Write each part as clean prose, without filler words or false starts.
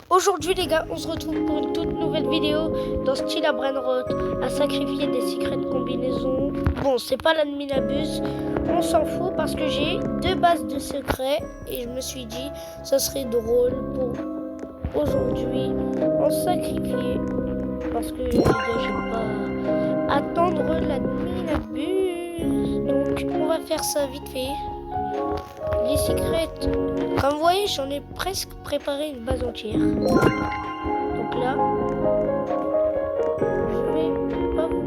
Aujourd'hui les gars, on se retrouve pour une toute nouvelle vidéo dans style à Brainrot, à sacrifier des secrets de combinaison. Bon, c'est pas l'admin abuse, on s'en fout parce que j'ai 2 bases de secrets et je me suis dit ça serait drôle pour aujourd'hui en sacrifier parce que les gars, j'aime pas attendre l'admin abuse. Donc on va faire ça vite fait. Les secrets, comme vous voyez, j'en ai presque préparé une base entière. Donc là, je vais pas vous...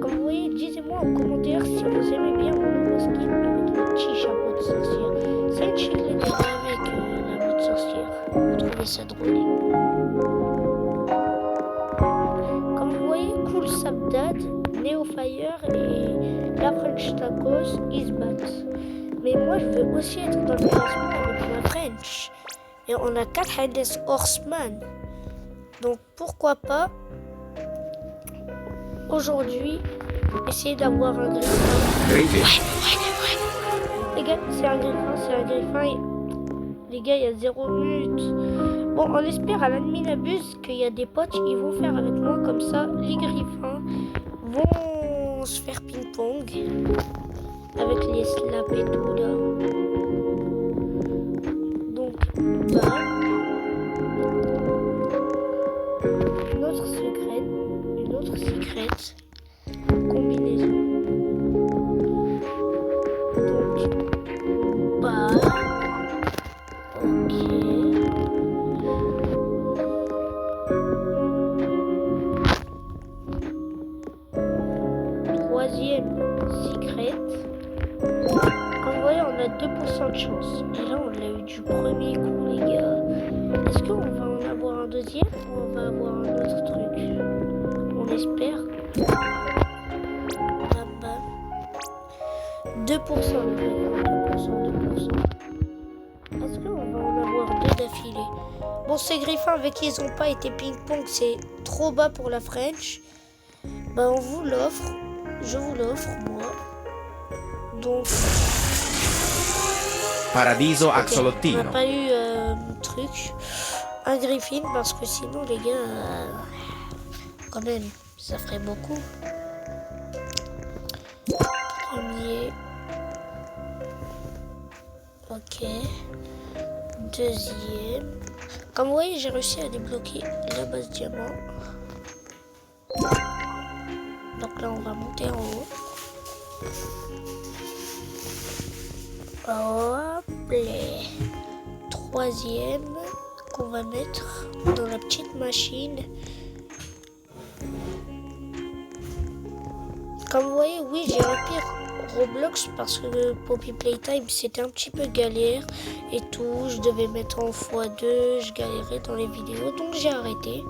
Comme vous voyez, dites-moi en commentaire si vous aimez bien mon nouveau skin avec le petit chapeau de sorcière. C'est une chic les gars avec la mode sorcière. Vous trouvez ça drôle? Comme vous voyez, Cool Sabdad, Neofire et la French Tacos, ils se battent. Mais moi, je veux aussi être dans le classement avec ma French. Et on a 4 Hades Horseman. Donc, pourquoi pas, aujourd'hui, essayer d'avoir un griffin. Ouais. Les gars, c'est un griffin. Les gars, il y a 0 minutes. Bon, on espère à l'admin abuse qu'il y a des potes, ils vont faire avec moi. Comme ça, les griffins vont se faire ping-pong. Avec les slaps et tout là. Donc là, une autre secrète combinaison. Donc bah ok. Troisième secrète. Comme vous voyez, on a 2% de chance. Et là, on l'a eu du premier coup, les gars. Est-ce qu'on va en avoir un deuxième ou on va avoir un autre truc? On espère. Bam, bam. 2%, les gars. 2%. Est-ce qu'on va en avoir 2 d'affilée? Bon, ces griffins, avec qui ils n'ont pas été ping-pong, c'est trop bas pour la French. Bah, on vous l'offre. Je vous l'offre, moi. Donc... Paradiso okay. Axolottino. On n'a pas eu truc, un griffin, parce que sinon les gars, quand même, ça ferait beaucoup. Premier. Ok. Deuxième. Comme vous voyez, j'ai réussi à débloquer la base diamant. Donc là, on va monter en haut. Hop là. Troisième qu'on va mettre dans la petite machine. Comme vous voyez, oui, j'ai rempli Roblox parce que Poppy Playtime c'était un petit peu galère et tout. Je devais mettre en x2, je galérais dans les vidéos, donc j'ai arrêté.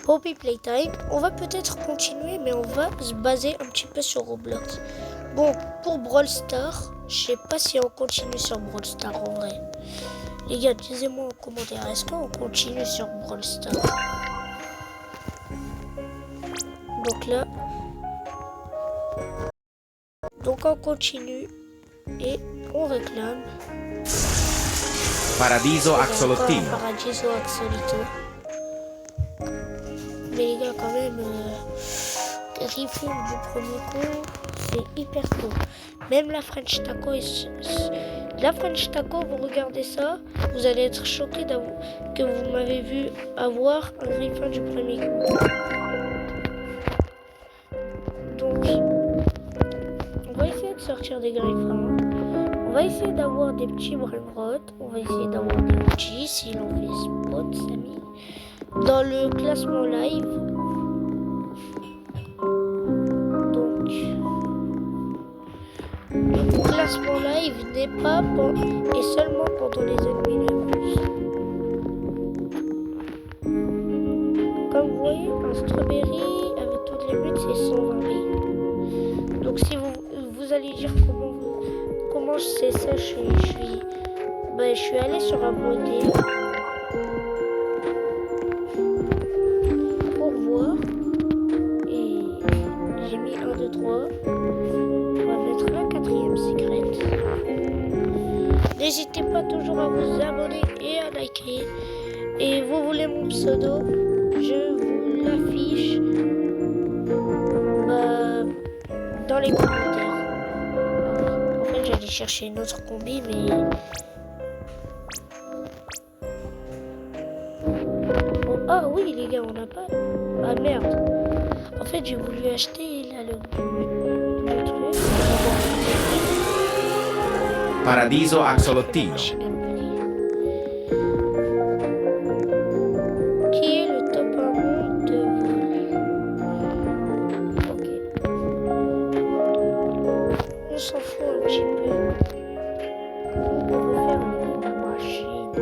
Poppy Playtime, on va peut-être continuer, mais on va se baser un petit peu sur Roblox. Bon, pour Brawl Stars, je sais pas si on continue sur Brawl Stars en vrai. Les gars, dites-moi en commentaire, est-ce qu'on continue sur Brawl Stars? Donc là, donc on continue et on réclame Paradiso Axolottino. Paradiso Axolotl. Mais les gars, quand même, Griffin du premier coup, c'est hyper cool. Même la French Taco, la French Taco, vous regardez ça, vous allez être choqués que vous m'avez vu avoir un Griffin du premier coup. Donc, on va essayer de sortir des Griffins. On va essayer d'avoir des petits Brainrot. On va essayer d'avoir des petits, si l'on fait spot, Samy. Dans le classement live. Donc, le classement live n'est pas et seulement pendant les admin abuse. Comme vous voyez, un strawberry avec toutes les buts, c'est 120 000. Donc si vous allez dire comment je sais ça, je suis allé sur un modèle pour voir et j'ai mis 1, 2, 3. On va mettre la 4e secrète. N'hésitez pas toujours à vous abonner et à liker. Et vous voulez mon pseudo, je vous l'affiche dans les commentaires. En fait, j'allais chercher une autre combi, mais... Oh, ah oui, les gars, on n'a pas... Ah merde. En fait, j'ai voulu acheter là le truc. Paradiso Axolottino. Qui est le top 1 monde de vol? Ok. On s'en fout un petit peu. On va faire une machine.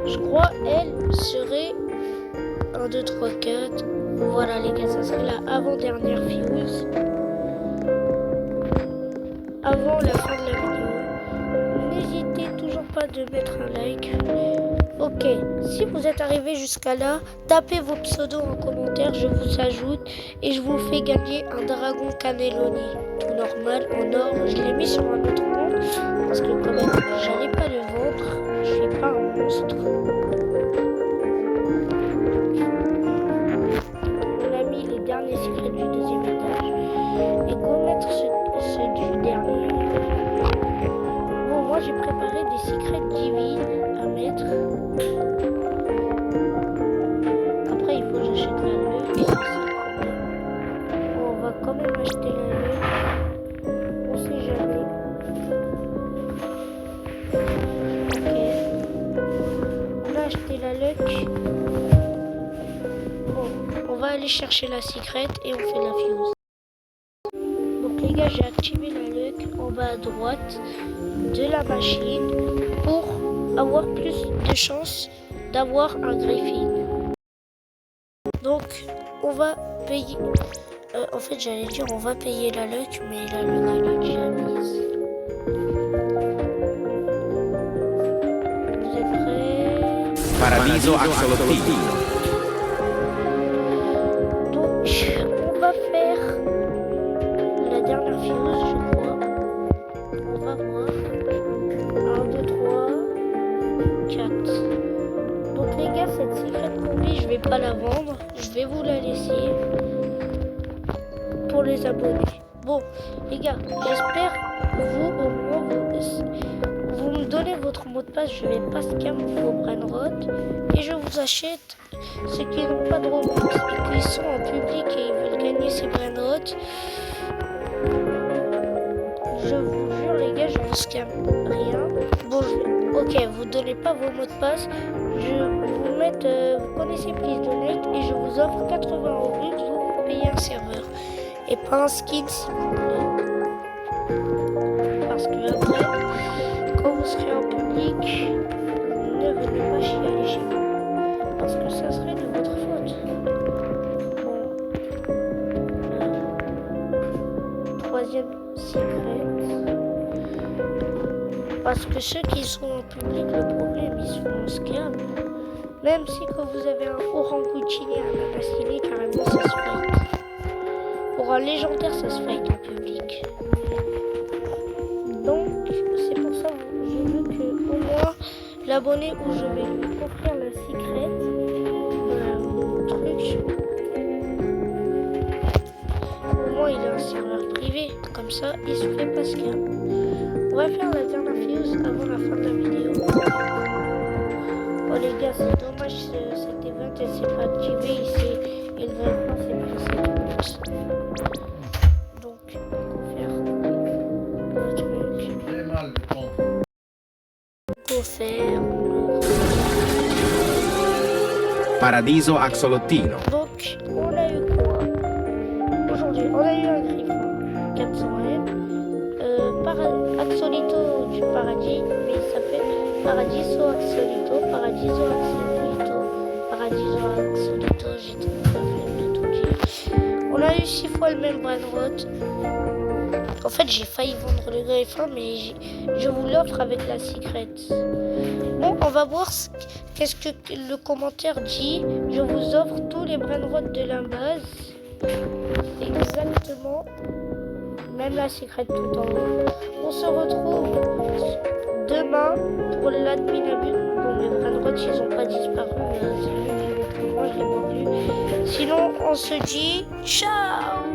Je crois elle serait 1, 2, 3, 4. Voilà les gars, ça serait la avant-dernière fuse. Avant la fin de la vidéo. N'hésitez toujours pas de mettre un like. Ok, si vous êtes arrivé jusqu'à là, tapez vos pseudos en commentaire, je vous ajoute et je vous fais gagner un dragon cannelloni. Tout normal, en or, je l'ai mis sur un autre compte parce que quand même, j'allais pas le vendre, je suis pas un monstre. On a mis les derniers secrets du deuxième étage et go mettre ceux du dernier. Bon, moi j'ai préparé des secrets divines à mettre. Après, il faut que j'achète la lune. On va quand même acheter la lune. On sait jamais. Ok. On a acheté la luck. Bon, on va aller chercher la secrète et on fait la fuse. Donc les gars, j'ai activé la luck en bas à droite de la machine pour avoir plus de chances d'avoir un griffin. Donc on va payer. En fait, j'allais dire on va payer la luck, mais la luck elle est déjà mise. Vous êtes prêts? Paradiso Axolottino. Donc on va faire la dernière fuse, je crois. On va voir. 1, 2, 3, 4. Donc les gars, cette secret combi, je vais pas la vendre. Je vais vous la laisser pour les abonnés. Bon, les gars, j'espère vous au moins vous me donnez votre mot de passe. Je vais pas scam vos brainrot et je vous achète ceux qui n'ont pas de Robux et qui sont en public et ils veulent gagner ces brainrot. Je vous jure les gars, je vous scam rien. Bon, ok, vous donnez pas vos mots de passe. Je vous mets, vous connaissez Please Donate et je vous offre 80 Robux. Vous payez un serveur et pas un skin s'il vous plaît. Parce que après, quand vous serez en public, ne venez pas chialer chez moi. Parce que ça serait de votre faute. Bon. Troisième secret. Parce que ceux qui sont en public, le problème, ils se font scam. Même si quand vous avez un orangutini et un anastiné, carrément, ça se fight. Pour un légendaire, ça se fight en public. Donc, c'est pour ça que je veux que au moins l'abonné où je vais lui offrir la secret, truc, au moins il a un serveur privé. Comme ça, il se fait pas scam. On va faire la dernière fuse avant la fin de la vidéo. Oh les gars, c'est dommage, cet event elle s'est pas activé ici. Et le vraiment c'est plus. Donc, on va faire le truc. On va faire Paradiso Axolottino. Donc, on a eu quoi aujourd'hui? On a eu un griffon 400 M. Axolito du paradis, mais il s'appelle Paradiso Axolito, Paradiso Axolito, Paradiso Axolito, j'ai pas fait de tout dire. On a eu 6 fois le même brainrot. En fait, j'ai failli vendre le griffon, mais je vous l'offre avec la secret. Bon, on va voir qu'est-ce que le commentaire dit. Je vous offre tous les brainrots de la base. Exactement. Même la secret tout en haut. On se retrouve demain pour l'admin abus. Bon, mais fait, ils ont pas disparu. C'est juste que moi, je l'ai pas vu. Sinon, on se dit ciao.